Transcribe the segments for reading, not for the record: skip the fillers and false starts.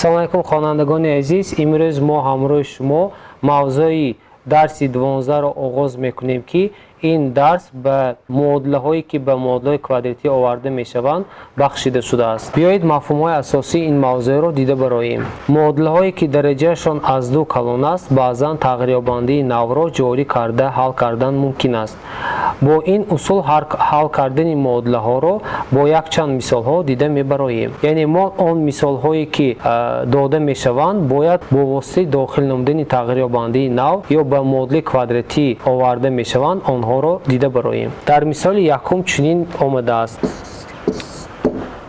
ассалому алайкум хонандагони азиз, имрӯз мо ҳамроҳи шумо мавзӯи дарси 12-ро оғоз мекунем ки ин дарс ба муодилаҳое ки ба муодилаҳои квадратӣ оварда мешаванд бахшида шудааст. Биёед мафҳумҳои асосии ин мавзӯъро дида бароем. Муодилаҳое ки дараҷаашон аз 2 калон аст, баъзан тағйирёбандии навро ҷорӣ карда ҳал кардан мумкин аст. Бо ин усул ҳал кардани муодилаҳоро бо якчанд мисолҳо дида мебароем. Яъне мо он мисолҳое ки дода мешаванд бояд бо воситаи дохил намудани тағйирёбандии нав ё ба муодилаи квадратӣ оварда мешаванд, онҳоро дида бароем. Дар мисоли якум чунин омадааст: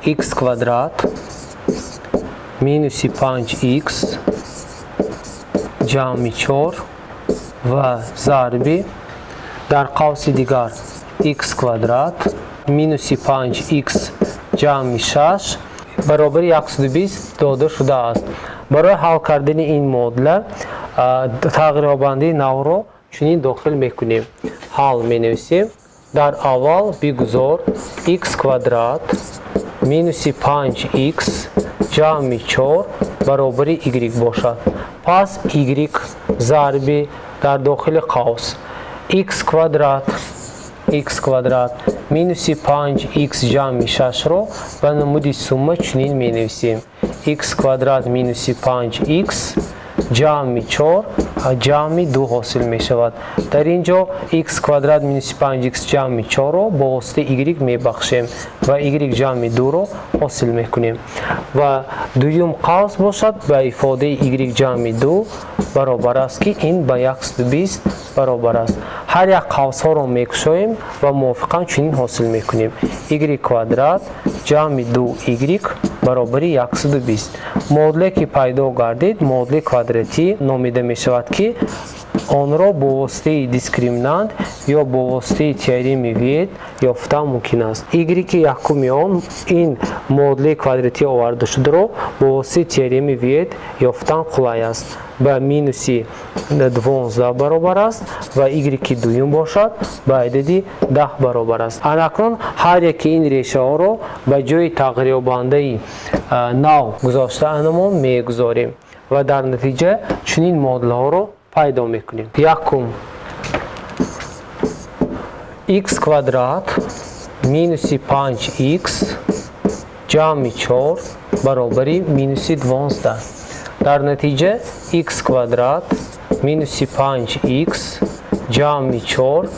x квадрат минуси 5x ҷамъи 4 ва зарби дар қавси дигар x квадрат минуси 5x ҷамъи 6 баробари 120 дода шудааст. Барои ҳал кардани ин муодила тағйирёбандии навро чунин дохил мекунем. ҳал менависем. Дар аввал бигузор x квадрат минуси 5x ҷамъи 4 баробари y бошад. Пас y зарби дар дохили қавс x квадрат минуси 5x ҷамъи 6-ро ба намуди сумма чунин менависем. x квадрат минуси 5x ҷамъи 4 ҷамъи 2 ҳосил мешавад. Дар ин ҷо x квадрат минуси 5x ҷамъи 4-ро бо воситаи y мебахшем ва y ҷамъи 2-ро ҳосил мекунем. Ва дуюм қавс бошад ба ифодаи y ҷамъи 2 баробар аст ки ин ба 120 баробар аст. ҳар як қавсҳоро мекушоем ва мувофиқан чунин ҳосил мекунем. y квадрат ҷамъи 2y баробари 120. муодилае ки пайдо гардид муодилаи квадратӣ номида мешавад ки онро бо воситаи дискриминант ё бо воситаи теореми Виет ёфтан мумкин аст. y якуми он ин муодилаи квадратӣ овардашударо бо воситаи теореми Виет ёфтан қулай аст. ба минуси 12 баробар аст ва y дуюм бошад ба адади 10 баробар аст. Анакнун ҳар яки ин решаҳоро ба ҷои тағйирёбандаи нав гузоштаанамон мегузорем ва дар натиҷа чунин муодилаҳоро пайдо мекунем. Якум x квадрат минуси 5x ҷамъи 4 баробари минуси 12. дар натиҷа x квадрат минуси 5x ҷамъи 4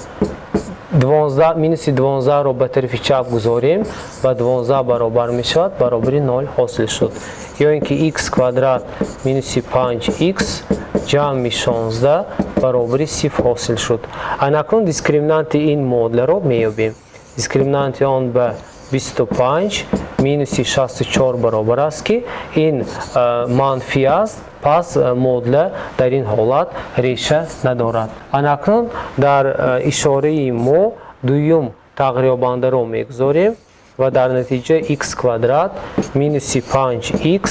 минуси 12-ро ба тарафи чап гузорем ва 12 баробар мешавад, баробари 0 ҳосил шуд. ё ин ки x квадрат минуси 5x ҷамъи 16 баробари 0 ҳосил шуд. Анакнун дискриминанти ин муодиларо меёбем. дискриминанти он ба 25 минуси 64 баробар аст ки ин манфӣ аст. пас муодила дар ин ҳолат реша надорад. Анакнун дар ишораи мо дуюм тағйирёбандаро мегузорем ва дар натиҷа x квадрат минуси 5x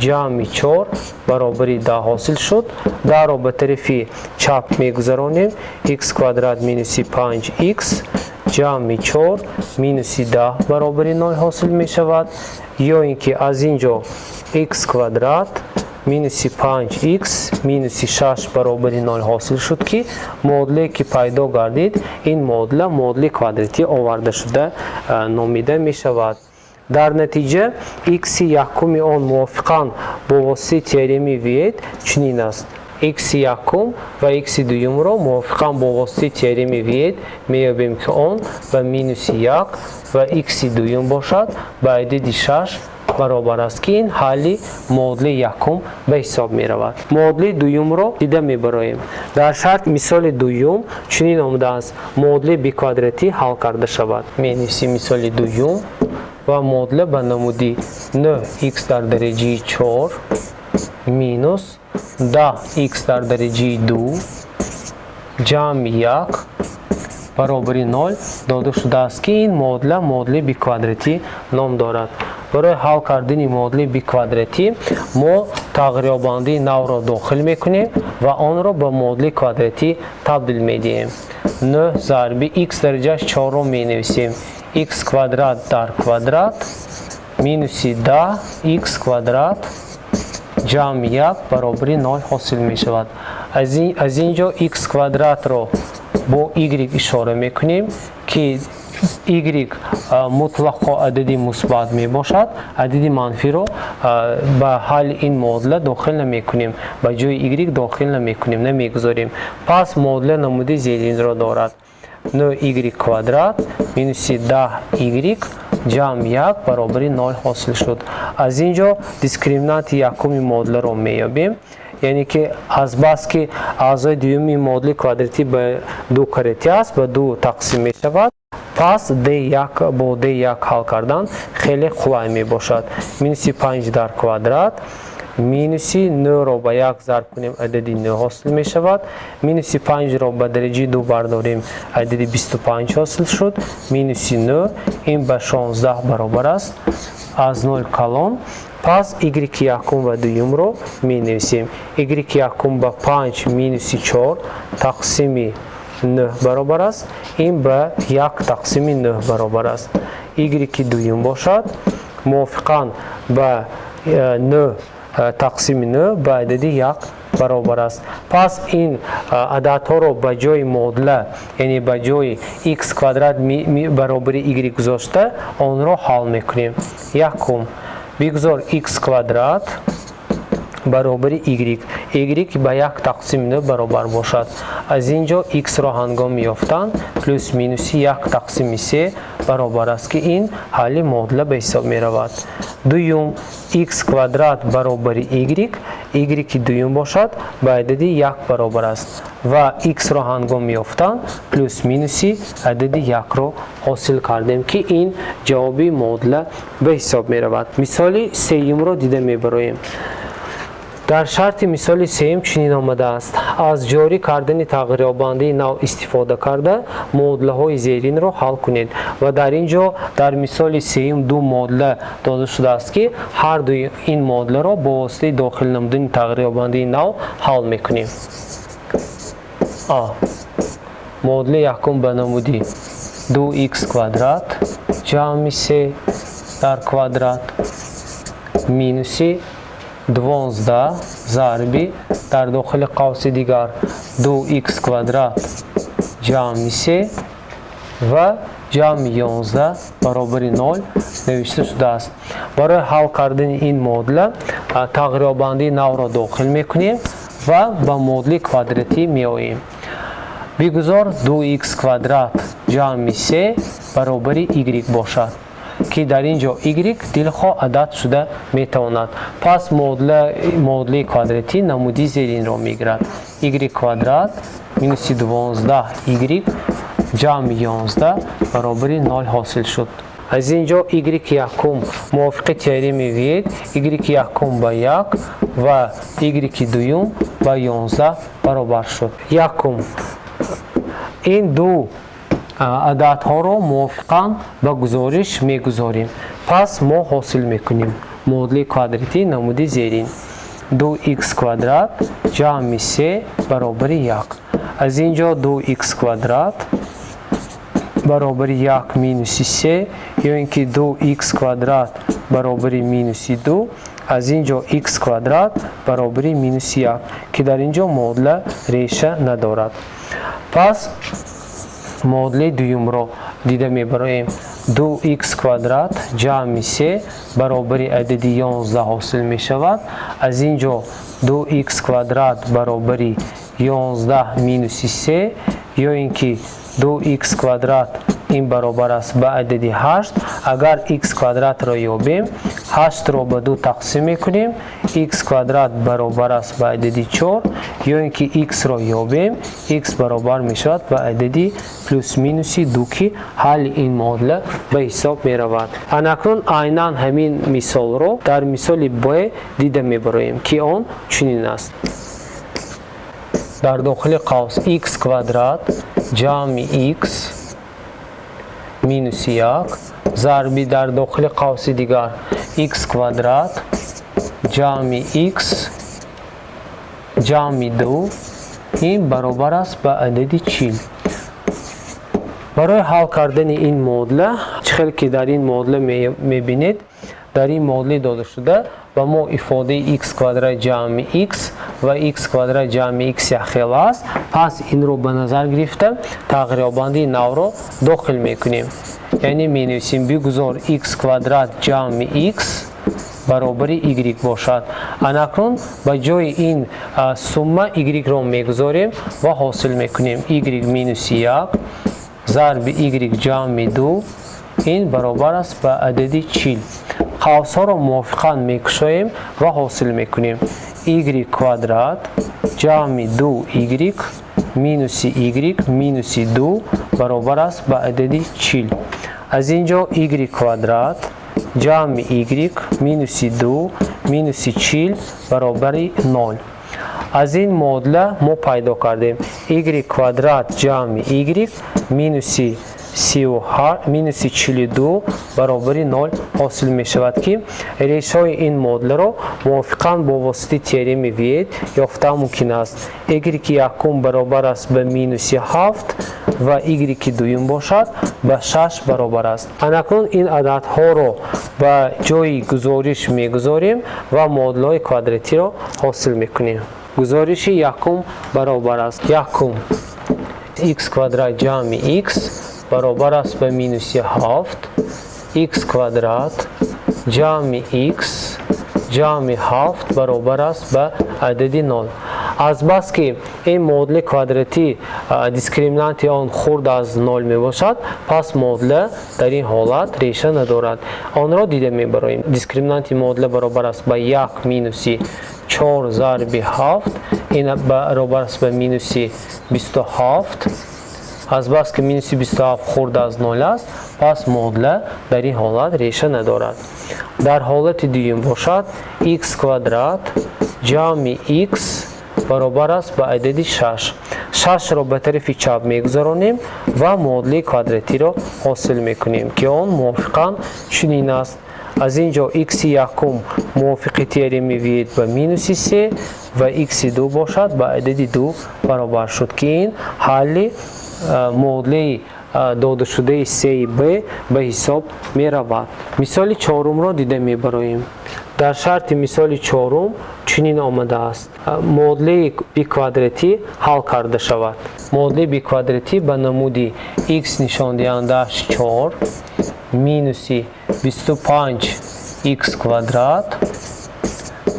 ҷамъи 4 баробари 10 ҳосил шуд. 10-ро ба тарафи чап мегузаронем. x квадрат минуси 5x ҷамъи 4 минуси 10 баробари 0 ҳосил мешавад. ё ин ки аз ин ҷо x квадрат минуси 5x минуси 6 баробари 0 ҳосил шуд ки муодилае ки пайдо гардид ин муодила муодилаи квадратӣ овардашуда номида мешавад. дар натиҷа x якуми он мувофиқан бо воситаи теореми Виет чунин аст. x якум ва x дуюмро мувофиқан бо воситаи теореми Виет меёбем ки он ба минуси 1 ва x дуюм бошад ба адади 6 баробар аст ки ин ҳалли муодилаи якум ба ҳисоб меравад. муодилаи дуюмро дида мебароем. дар шарт мисоли дуюм чунин омадааст: муодилаи биквадратӣ ҳал карда шавад. менависем мисоли дуюм ва муодила ба намуди 9x дар дараҷаи 4 минус 10x дар дараҷаи 2 ҷамъи 1 баробари 0 дода шудааст ки ин муодила муодилаи биквадратӣ ном дорад. барои ҳал кардани муодилаи биквадратӣ мо тағйирёбандаи навро дохил мекунем ва онро ба муодилаи квадратӣ табдил медиҳем. 9 зарби x дараҷааш 4-ро менависем. x квадрат дар квадрат минуси 10 x квадрат جمع 1 برابر 0 حاصل می شود. از اینجا x کوادرات رو با y اشاره میکنیم که y مطلق عددی مثبت می باشد، عددی منفی رو به حل این معادله داخل نمی کنیم، به جای y داخل نمی کنیم، نمیگذاریم. پس معادله نمودی زیرین را دارد 9y کوادرات مینوس 10y جمع 1 برابر 0 حاصل شد. از اینجا دیسکریمینانت یکمی معادله رو میابیم، یعنی که از بس که اعضای دومی معادله کوادراتی به دو کرتی است، به دو تقسیم می شود، پس d1 با d1 حل کردن خیلی قلای می باشد. مینوس 5 در کوادرات مینوس 9 را به 1 ضرب کنیم عددی 9 حاصل می شود. مینوس 5 را به درجه 2 برداریم عددی 25 حاصل شد. مینوس 9 این به 16 برابر است، از 0 کلان. پس y یکم و دوم رو می نویسیم. y یکم به 5 مینوس 4 تقسیم 9 برابر است، این به 1 تقسیم 9 برابر است. y دوم باشد موافقاً به 9 تقسیم 9 به عدد 1 برابر است. پس این عددها رو به جای معادله، یعنی به جای x کوادرات برابر y گذاشته آن را حل میکنیم. یکم بگذار x کوادرات برابر y به 1 تقسیم 9 برابر باشد. از اینجا x را هنگام یافتن پلس مینوس 1 تقسیم 3 برابر است که این حل معادله به حساب می رود. دوم x کوادرات برابر y دوم باشد به عدد 1 برابر است و x را هنگام یافتن پلس مینوس عدد 1 را حاصل کردیم که این جوابی معادله به حساب می رود. مثال سوم را دیده می بریم. در شرط مثال سوم چنین آمده است: از جاری کردن تغییریابنده نو استفاده کرده معادله های زیرین را حل کنید. و در اینجا در مثال سوم دو معادله داده شده است که هر دو این معادله را با واسطه داخل نمودن تغییریابنده نو حل میکنیم. معادله یکم به نمودی 2x کوادرات جمع 3 در کوادرات مینوس 12 ضربی در داخل قوس دیگر 2x کوادرات جمع 3 و جمع 11 برابر 0 نوشته شده است. برای حل کردن این معادله تغییریابنده نو را داخل میکنیم و به معادله کوادراتی میآییم. بگذار 2x کوادرات جمع 3 برابر y باشد که در اینجا y دلخواه عدد شده میتواند. پس معادله کوادراتی نمودی زیرین را میگیرد. y کوادرات مینوس 12y جمع 11 برابر 0 حاصل شد. از اینجا y یکم موافق تئوری میگوید y یکم به 1 و y دوم به 11 برابر شد. یکم این دو عددها رو موافقاً به گزارش میگذاریم. پس ما حاصل میکنیم معادله کوادراتی نمودی زیرین 2x کوادرات جمع 3 برابر 1. از اینجا 2x کوادرات برابر 1 مینوس 3 یا اینکه 2x کوادرات برابر مینوس 2. از اینجا x کوادرات برابر مینوس 1 که در اینجا معادله ریشه ندارد. پس معادله دوم را دیده میبریم. 2x کوادرات جمع 3 برابر عدد 11 حاصل می شود. از اینجا 2x کوادرات برابر 11 مینوس 3 یا اینکه 2x کوادرات این برابر است به عدد 8. اگر x کوادرات را یابیم 8 را به 2 تقسیم میکنیم، x کوادرات برابر است به عدد 4 یا اینکه x را یابیم x برابر می شود به عدد پلس مینوس 2 که حل این معادله به حساب می رود. اکنون عیناً همین مثال را در مثال ب دیده می بریم که آن چنین است: در داخل قوس x کوادرات جمع x مینوس 1 ضربی در داخل قوس دیگر x کوادرات جمع x جمع 2 این برابر است به عدد 40. برای حل کردن این معادله چه که در این معادله میبینید در این معادله داده شده و ما افاده x کвадрат جمع x و x کвадрат جمع x یخیل است. پس این رو به نظر گرفته تغییرابندی نو رو داخل میکنیم. یعنی می نویسیم بگذار x کвадрат جمع x برابر y باشد. اکنون به جای این سومه y را میگذاریم و حاصل میکنیم y مینوس 1 ضرب y جمع 2 این برابر است به عدد 40. قوس ها را موافقاً میکشاییم و حاصل میکنیم y کвадрат جمع 2y مینوس y مینوس 2 برابر است به عدد 40. از اینجا y کвадрат جمع y مینوس 2 مینوس 40 برابر 0. از این معادله ما پیدا کردیم y کвадрат جمع y مینوس 42 برابر 0 حاصل می شود که ریشه های این معادله را موافقاً با واسطه تئورم وید یافته ممکن است. y یکم برابر است به مینوس 7 و y دوم باشد به 6 برابر است. اکنون این عددها را به جای گزارش میگذاریم و معادله کوادراتی را حاصل میکنیم. گزارش یکم برابر است یکم x کвадрат جمع x برابر است به مینوس 7 x کвадрат جمع x جمع 7 برابر است به عدد 0. از بس که این معادله کوادراتی دیسکریمینانت آن خرد از 0 می باشد پس معادله در این حالت ریشه ندارد. آن را دیده می براییم. دیسکریمینانت معادله برابر است به 1 مینوس 4 ضرب 7 این برابر است به مینوس 27. از بس که مینوس 27 خورد از 0 است پس معادله در این حالت ریشه ندارد. در حالت دوم باشد x کвадрат جمع x برابر است به عدد 6. 6 را به طرف چپ میگذارانیم و معادله کوادراتی را حاصل میکنیم که آن موافقاً چنین است. از اینجا x یکم موافق تئورم وید به مینوس 3 و x دو باشد به عدد 2 برابر شد که این حل معادله داده شده 3b به حساب می رود. مثال چهارم را دیده می براییم. در شرط مثال چهارم چنین آمده است معادله بی کوادراتی حل کرده شود. معادله بی کوادراتی به نمودی x نشان دهنده‌اش 4 مینوس 25 x کвадрат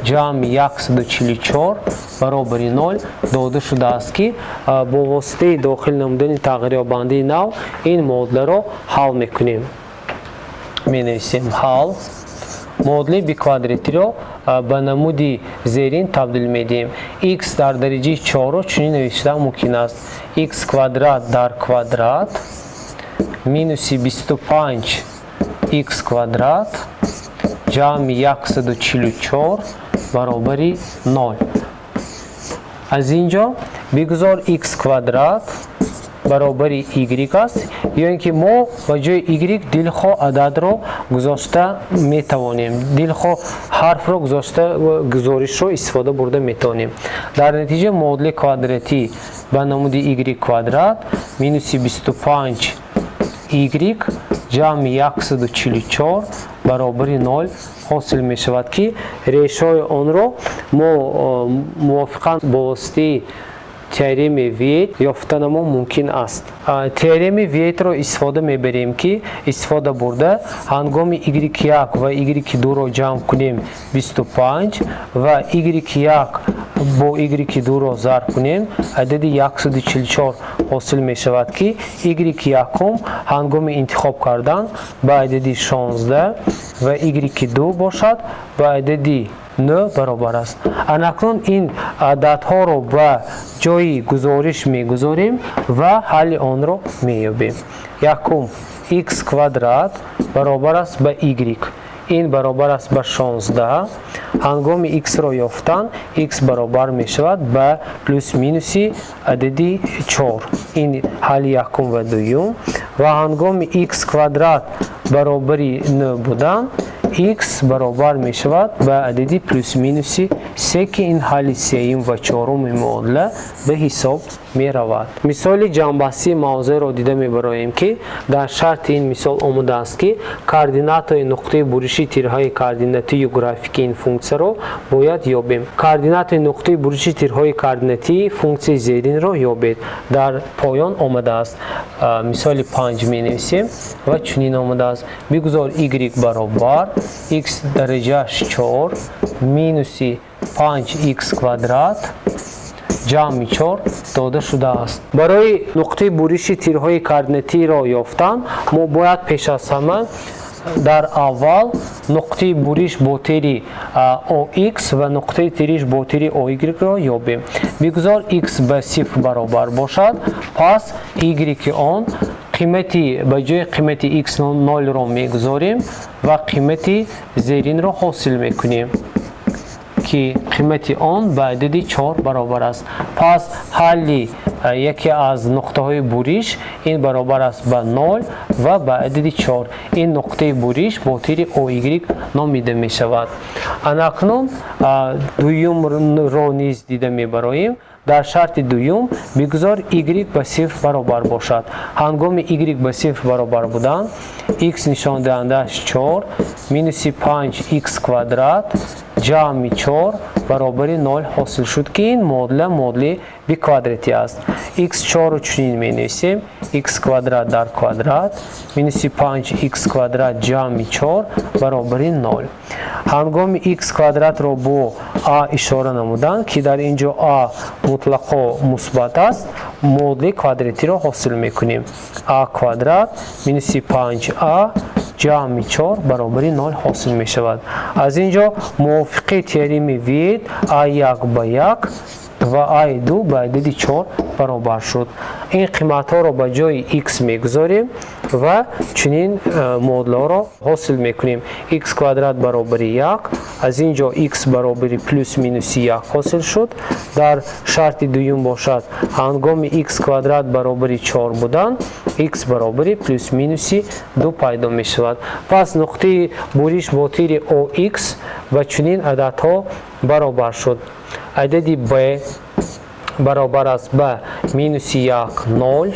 جمع 144 برابر 0 داده شده است که با واسطه داخل نمودن تغییرابندی نو این معادله را حل میکنیم. می نویسیم حل معادله بی کوادراتی را به نمودی زیرین تبدیل میدیم. x در درجه 4 را چنین نوشته ممکن است x کвадрат در کвадрат مینوس 25 x کвадрат جمع 144 برابر 0. از اینجا بگذار x کвадрат برابر y است یا اینکه ما به جای y دلخواه عدد را گذاشته می توانیم. دلخواه حرف را گذاشته گزارش را استفاده برده می توانیم. در نتیجه معادله کوادراتی به نمود y کвадрат مینوس 25 y جمع 144 برابر 0 حاصل می شود که ریشه های آن را ما موافقاً با واسطه تئورم وید یافتن ما ممکن است. تئورم وید را استفاده می بریم که استفاده برده هنگام y1 و y2 را جمع کنیم 25 و y1 با y2 را ضرب کنیم عدد 144 حاصل می شود که y1 هنگام انتخاب کردن به عدد 16 و y2 باشد به عدد 9 برابر است. اکنون این عددها را به جای گزارش میگذاریم و حل آن را مییابیم. یکم x کвадрат برابر است به y این برابر است به 16. هنگام x را یافتن x برابر می شود به پلوس مینوس عدد 4 این حل یکم و دوم و هنگام x کвадрат برابر 9 بودن x برابر می شود به عدد پلوس مینوس 3 که این حل سوم و چهارم معادله به حساب меравад. Мисоли ҷанбастии мавзӯъро дида мебароем ки дар шарти ин мисол омадааст ки координатаи нуқтаи буриши тирҳои координатии графикии ин функсияро бояд ёбем. Координатаи нуқтаи буриши тирҳои координатии функсияи зеринро ёбед. Дар поён омадааст. Мисоли 5 менависем ва чунин омадааст. Бигузор y баробар x дараҷааш 4 минуси 5x квадрат ҷамъи 4 дода шудааст. Барои нуқтаи буриши тирҳои координатиро ёфтан мо бояд пеш аз ҳама дар аввал нуқтаи буриш бо тери OX ва нуқтаи тириш бо тери OY-ро ёбем. Бигузор x ба 0 баробар бошад, пас y он қимати ба ҷои қимати x 0-ро мегузорем ва қимати зеринро ҳосил мекунем ки қимати он ба адади 4 баробар аст. Пас ҳалли яке аз нуқтаҳои буриш ин баробар аст ба 0 ва ба адади 4. Ин нуқтаи буриш бо тери OY номида мешавад. Анакнун дуюмро низ дида мебароем. Дар шарти дуюм бигузор y ба 0 баробар бошад. Ҳангоми y ба 0 баробар будан x нишондиҳандааш 4 минуси 5x квадрат ҷамъи 4 баробари 0 ҳосил шуд ки ин модули биквадрати аст. x4-ро чунин менависем x квадрат дар квадрат минуси 5x квадрат ҷамъи 4 баробари 0. Ҳангоми x квадратро бо a ишора намудан ки дар инҷо a мутлақо мусбат аст, модули квадратиро ҳосил мекунем. a квадрат минуси 5a ҷамъи 4 баробари 0 ҳосил мешавад. Аз инҷо мувофиқи теореми Вейт a1 ба 1 ва a2 ба адади 4 баробар шуд. Ин қиматҳоро ба ҷои x мегузорем ва чунин модулҳоро ҳосил мекунем. x квадрат баробари 1, аз инҷо x баробари плюс минуси 1 ҳосил шуд. Дар шарти дуюм бошад ҳангоми x квадрат баробари 4 будан x баробари плюс минуси 2 пайдо мешавад. Пас нуқтаи буриш бо тери OX ва чунин ададҳо баробар шуд. Адади b баробар аст ба минуси 1 0,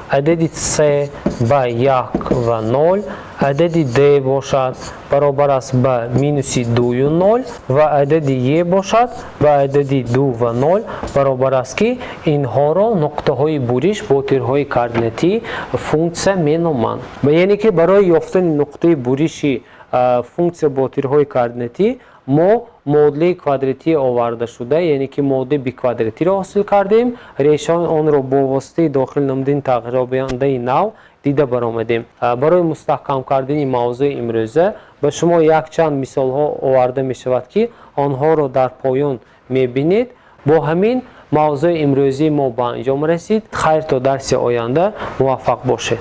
адади c ба 1 ва 0, адади d бошад баробар аст ба минуси 2 0 ва адади e бошад ба адади 2 ва 0 баробар аст ки инҳоро нуқтаҳои буриш бо тирҳои координатии функсия меноманд. Яъне ки барои ёфтани нуқтаи буриши функсия бо тирҳои координатӣ мо модули квадратӣ оварда шуда, яъне ки модули биквадратиро ҳосил кардем, решаи онро бо воситаи дохил намудани тағйирёбияндаи нав дида баромадем. Барои мустаҳкам кардани мавзӯи имрӯза ба шумо якчанд мисолҳо оварда мешавад ки онҳоро дар поён мебинед. Бо ҳамин мавзӯи имрӯзии мо ба анҷом расид. Хайр то дарси оянда муваффақ бошед.